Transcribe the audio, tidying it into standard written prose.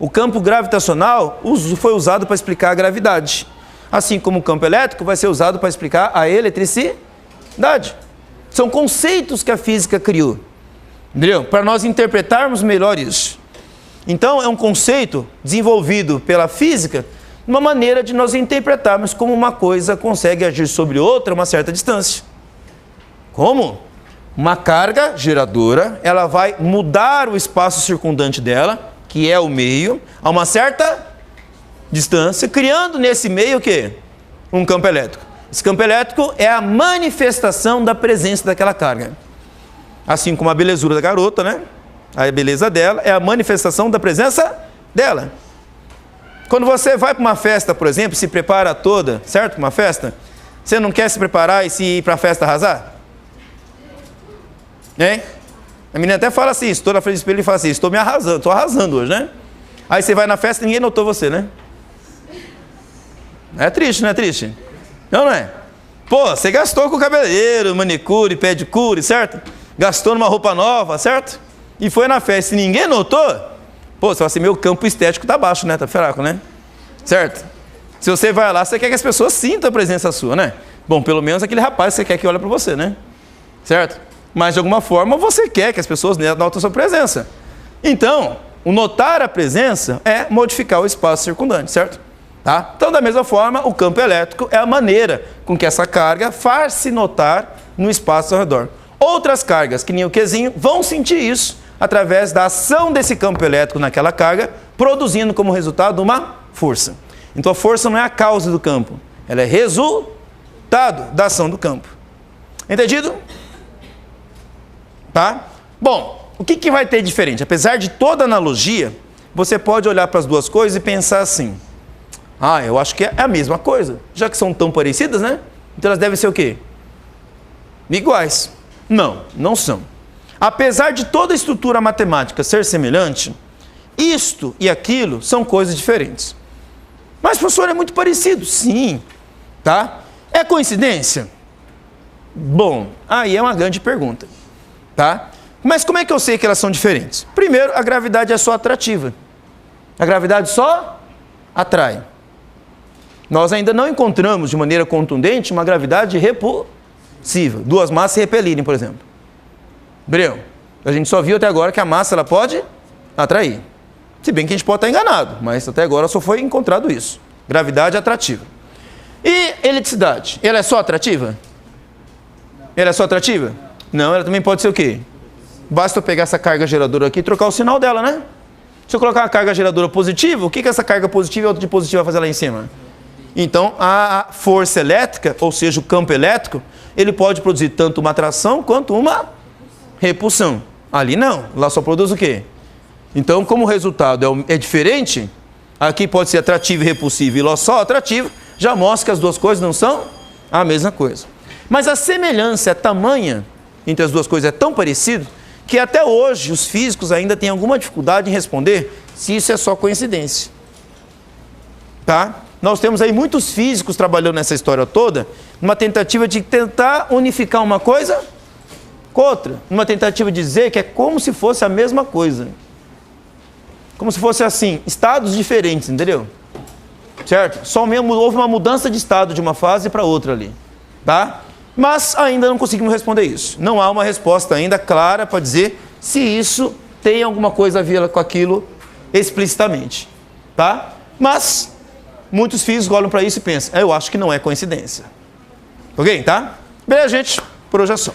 O campo gravitacional foi usado para explicar a gravidade, assim como o campo elétrico vai ser usado para explicar a eletricidade. São conceitos que a física criou, entendeu? Para nós interpretarmos melhor isso. Então, é um conceito desenvolvido pela física, uma maneira de nós interpretarmos como uma coisa consegue agir sobre outra a uma certa distância. Como? Uma carga geradora, ela vai mudar o espaço circundante dela, que é o meio, a uma certa distância, criando nesse meio o quê? Um campo elétrico. Esse campo elétrico é a manifestação da presença daquela carga. Assim como a belezura da garota, né? A beleza dela é a manifestação da presença dela. Quando você vai para uma festa, por exemplo, se prepara toda, certo? Uma festa, você não quer se preparar e se ir para a festa arrasar? Hein? A menina até fala assim, estou na frente do espelho e fala assim, estou me arrasando, estou arrasando hoje, né? Aí você vai na festa e ninguém notou você, né? É triste, não é triste? Não, não é? Pô, você gastou com o cabeleireiro, manicure, pedicure, certo? Gastou numa roupa nova, certo? E foi na festa e ninguém notou? Pô, você fala assim, meu campo estético tá baixo, né? Tá fraco, né? Certo? Se você vai lá, você quer que as pessoas sintam a presença sua, né? Bom, pelo menos aquele rapaz que você quer que olhe para você, né? Certo? Mas de alguma forma você quer que as pessoas notem a sua presença. Então, o notar a presença é modificar o espaço circundante, certo? Tá? Então, da mesma forma, o campo elétrico é a maneira com que essa carga faz-se notar no espaço ao redor. Outras cargas, que nem o Qzinho, vão sentir isso através da ação desse campo elétrico naquela carga, produzindo como resultado uma força. Então, a força não é a causa do campo, ela é resultado da ação do campo. Entendido? Tá? Bom, o que vai ter diferente? Apesar de toda analogia, você pode olhar para as duas coisas e pensar assim, ah, eu acho que é a mesma coisa, já que são tão parecidas, né? Então elas devem ser o quê? Iguais. Não, não são. Apesar de toda a estrutura matemática ser semelhante, isto e aquilo são coisas diferentes. Mas, professor, é muito parecido. Sim, tá? É coincidência? Bom, aí é uma grande pergunta, tá? Mas como é que eu sei que elas são diferentes? Primeiro, a gravidade é só atrativa. A gravidade só atrai. Nós ainda não encontramos de maneira contundente uma gravidade repulsiva. Duas massas se repelirem, por exemplo. Breu, a gente só viu até agora que a massa ela pode atrair. Se bem que a gente pode estar enganado, mas até agora só foi encontrado isso. Gravidade atrativa. E eletricidade, ela é só atrativa? Ela é só atrativa? Não, ela também pode ser o quê? Basta eu pegar essa carga geradora aqui e trocar o sinal dela, né? Se eu colocar uma carga geradora positiva, o que essa carga positiva e outra de positiva vai fazer lá em cima? Então, a força elétrica, ou seja, o campo elétrico, ele pode produzir tanto uma atração quanto uma repulsão. Ali não, lá só produz o quê? Então, como o resultado é diferente, aqui pode ser atrativo e repulsivo e lá só atrativo, já mostra que as duas coisas não são a mesma coisa. Mas a semelhança é tamanha entre as duas coisas, é tão parecido, que até hoje os físicos ainda têm alguma dificuldade em responder se isso é só coincidência. Tá? Nós temos aí muitos físicos trabalhando nessa história toda, numa tentativa de tentar unificar uma coisa com outra, numa tentativa de dizer que é como se fosse a mesma coisa. Como se fosse assim, estados diferentes, entendeu? Certo? Só mesmo houve uma mudança de estado de uma fase para outra ali. Tá? Mas ainda não conseguimos responder isso. Não há uma resposta ainda clara para dizer se isso tem alguma coisa a ver com aquilo explicitamente. Tá? Mas muitos físicos olham para isso e pensam, eu acho que não é coincidência. Ok? Tá? Beleza, gente? Por hoje é só.